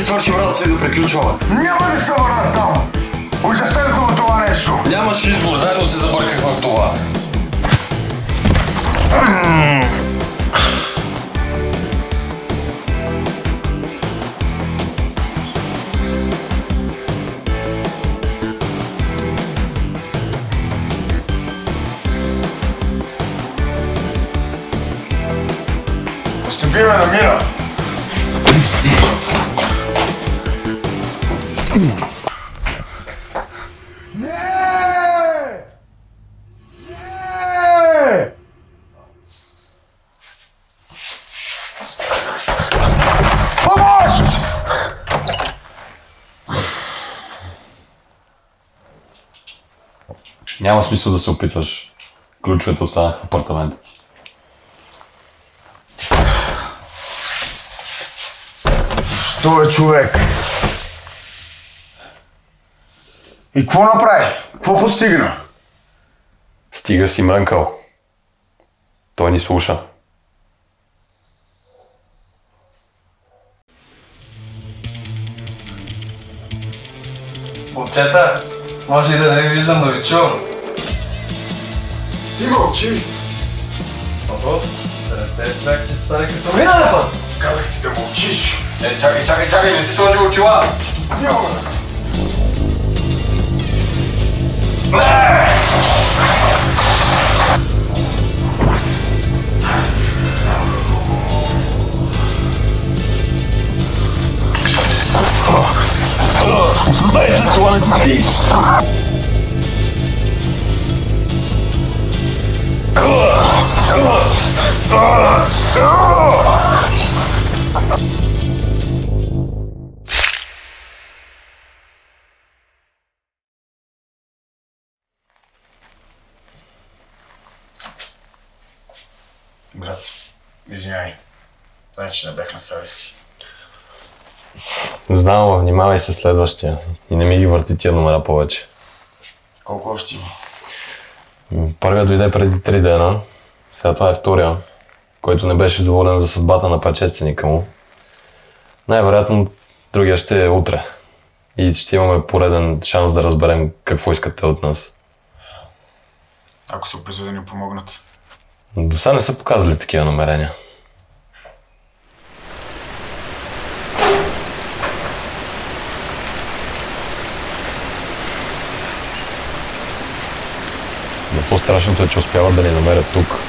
свършим работа и да приключваме. Няма да се върна там! Ужасен съм от това нещо! Нямаш избор, заедно се забъркахме в това. Остави ме на мира! Помощ! Няма смисъл да се опитваш. Ключовете останаха в апартамента ти. Що е човек? И какво направи? Какво постигна? Стига си мрънкал. Той ни слуша. Момчета, може и да не ви виждам, да ви чувам. Ти мълчи! Ого, те смях, че стане като миналия път. Казах ти да мълчиш! Чакай, не си сложи очила! Няма да! Дай се, това не си ти! Брат, извиняй. Знаеш, че не бях на себе си. Знам, внимавай се следващия и не ми ги върти тия номера повече. Колко още има? Първият дойде преди 3 дена, сега това е втория, който не беше доволен за съдбата на предшественика му. Най-вероятно другия ще е утре и ще имаме пореден шанс да разберем какво искат те от нас. Ако се опитва да ни помогнат. До сега не са показали такива намерения. Но по-страшното е, че успяват да ни намерят тук.